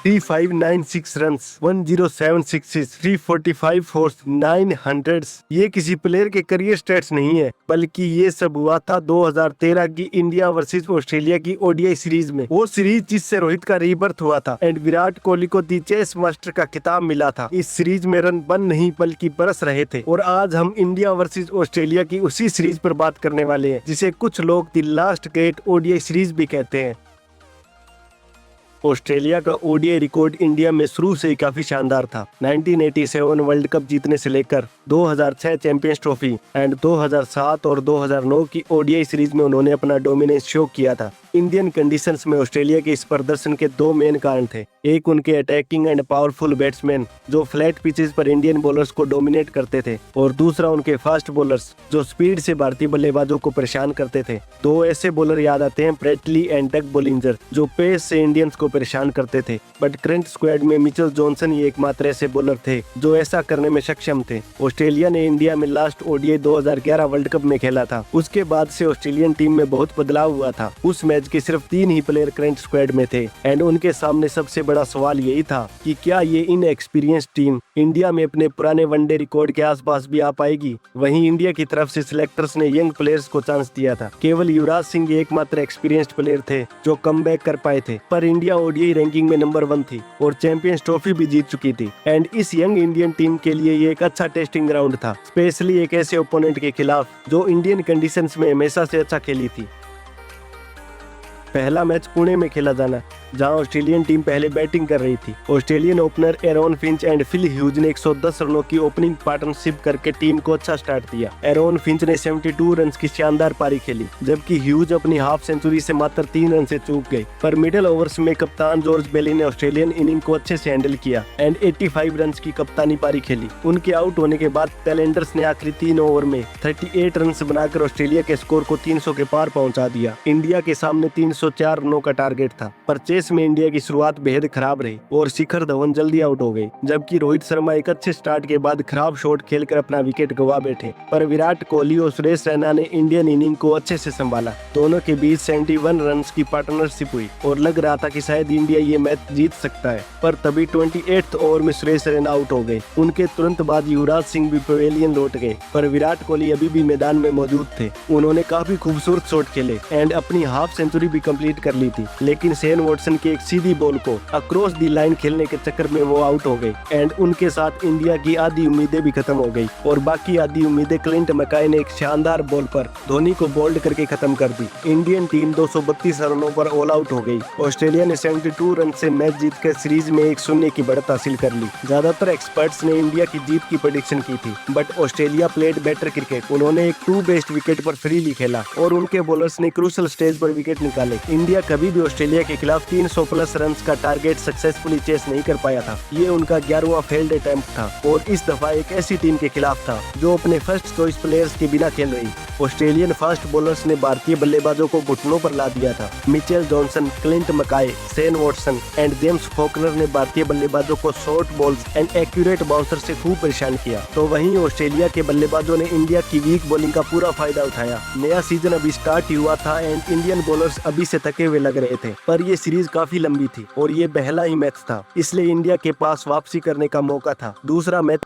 3596 run, 1076 sixes, 345 force, 900। ये किसी player के करियर स्टेट्स नहीं है, बल्कि ये सब हुआ था 2013 की इंडिया वर्सेस ऑस्ट्रेलिया की ओडीआई सीरीज में। वो सीरीज जिससे रोहित का रीबर्थ हुआ था एंड विराट कोहली को दी चेस मास्टर का खिताब मिला था। इस सीरीज में रन बन नहीं बल्कि बरस रहे थे। और आज हम इंडिया वर्सेस ऑस्ट्रेलिया की उसी सीरीज पर बात करने वाले हैं, जिसे कुछ लोग the last great ODI series भी कहते हैं। ऑस्ट्रेलिया का ओडीआई रिकॉर्ड इंडिया में शुरू से ही काफी शानदार था। 1987 वर्ल्ड कप जीतने से लेकर 2006 चैंपियंस ट्रॉफी एंड 2007 और 2009 की ओडीआई सीरीज में उन्होंने अपना डोमिनेंस शो किया था। इंडियन कंडीशंस में ऑस्ट्रेलिया के इस प्रदर्शन के दो मेन कारण थे। एक उनके अटैकिंग एंड पावरफुल बैट्समैन जो फ्लैट पिचेस पर इंडियन बॉलर्स को डोमिनेट करते थे, और दूसरा उनके फास्ट बॉलर्स जो स्पीड से भारतीय बल्लेबाजों को परेशान करते थे। दो ऐसे बॉलर याद आते हैं, ब्रेटली एंड डग बोलिंजर, जो पेस से इंडियंस को परेशान करते थे। बट करंट स्क्वाड में मिचेल जॉनसन ही एकमात्र ऐसे बॉलर थे जो ऐसा करने में सक्षम थे। ऑस्ट्रेलिया ने इंडिया में लास्ट ओडीआई 2011 वर्ल्ड कप में खेला था। उसके बाद से ऑस्ट्रेलियन टीम में बहुत बदलाव हुआ था। उस मैच के सिर्फ 3 ही प्लेयर करंट स्क्वाड में थे एंड उनके सामने सबसे बड़ा सवाल यही था कि क्या ये इनएक्सपीरियंस टीम इंडिया में अपने पुराने वनडे रिकॉर्ड के आसपास भी आ पाएगी। वहीं इंडिया की तरफ से सिलेक्टर्स ने यंग प्लेयर्स को चांस दिया था। केवल युवराज सिंह एकमात्र एक्सपीरियंस्ड प्लेयर थे जो कमबैक कर पाए थे। पर इंडिया ओडीआई रैंकिंग में नंबर 1 थी और चैंपियंस ट्रॉफी भी जीत चुकी थी एंड इस यंग इंडियन टीम के लिए ये एक अच्छा टेस्टिंग ग्राउंड था, स्पेशली एक ऐसे ओपोनेंट के खिलाफ जो इंडियन कंडीशंस में हमेशा से अच्छा खेली थी। पहला मैच पुणे में खेला जाना, जहां ऑस्ट्रेलियन टीम पहले बैटिंग कर रही थी। Australian opener Aaron Finch and Phil Hughes ने 110 रनों की ओपनिंग पार्टनरशिप करके टीम को अच्छा स्टार्ट दिया। एरोन फिंच ने 72 रन की शानदार पारी खेली, जबकि ह्यूज अपनी हाफ सेंचुरी से मात्र 3 रन से चूक गए। पर मिडिल ओवर्स में कप्तान जॉर्ज बेली ने ऑस्ट्रेलियन इनिंग को अच्छे से हैंडल किया एंड 85 रन की कप्तानी पारी खेली। उनके आउट होने के बाद टेलेंडर्स ने आखिरी 3 ओवर में 38 रन बनाकर ऑस्ट्रेलिया के स्कोर को 300 के पार पहुंचा दिया। इंडिया के सामने 304 रनों का टारगेट था, पर चेस में इंडिया की शुरुआत बेहद खराब रही और शिखर धवन जल्दी आउट हो गए, जबकि रोहित शर्मा एक अच्छे स्टार्ट के बाद खराब शॉट खेलकर अपना विकेट गंवा बैठे। पर विराट कोहली और सुरेश रैना ने इंडियन इनिंग को अच्छे से संभाला। दोनों के बीच 71 रन की पार्टनरशिप हुई और लग रहा था कि शायद इंडिया ये मैच जीत सकता है। पर तभी 28th ओवर में सुरेश रैना आउट हो गए। उनके तुरंत बाद युवराज सिंह भी पवेलियन लौट गए, पर विराट कोहली अभी भी मैदान में मौजूद थे। उन्होंने काफी खूबसूरत शॉट खेले एंड अपनी हाफ सेंचुरी भी कंप्लीट कर ली थी, लेकिन शेन वॉटसन की एक सीधी बॉल को अक्रॉस दी लाइन खेलने के चक्कर में वो आउट हो गए एंड उनके साथ इंडिया की आधी उम्मीदें भी खत्म हो गई और बाकी आधी उम्मीदें क्लिंट मैकाय ने एक शानदार बॉल पर धोनी को बोल्ड करके खत्म कर दी। इंडियन टीम 232 रनों पर ऑल आउट हो गई। ऑस्ट्रेलिया ने 72 रन से मैच जीतकर सीरीज में 1-0 की बढ़त हासिल कर ली। ज्यादातर एक्सपर्ट्स ने इंडिया की जीत की प्रेडिक्शन की थी, but Australia played better cricket. उन्होंने एक 2 बेस्ट विकेट पर फ्रीली खेला और उनके बॉलर्स ने क्रूशल स्टेज पर विकेट निकाले। इंडिया कभी भी ऑस्ट्रेलिया के खिलाफ 300 प्लस रन का टारगेट सक्सेसफुली चेस नहीं कर पाया था। ये उनका 11वां फेल्ड अटेम्प्ट था और इस दफा एक ऐसी टीम के खिलाफ था जो अपने फर्स्ट चॉइस प्लेयर्स के बिना खेल रही। ऑस्ट्रेलियन फास्ट बॉलर्स ने भारतीय बल्लेबाजों को घुटनों पर ला दिया था। Mitchell Johnson, Clint McKay, Shane Watson and James Faulkner ने भारतीय बल्लेबाजों को short balls and accurate bouncer से खूब परेशान किया। तो वहीं ऑस्ट्रेलिया के बल्लेबाजों ने इंडिया की वीक बॉलिंग का पूरा फायदा उठाया। नया सीजन अभी स्टार्ट ही हुआ था एंड इंडियन बॉलर्स अभी से थके हुए लग रहे थे, पर ये सीरीज काफी लंबी थी और ये पहला ही मैच था, इसलिए इंडिया के पास वापसी करने का मौका था। दूसरा मैच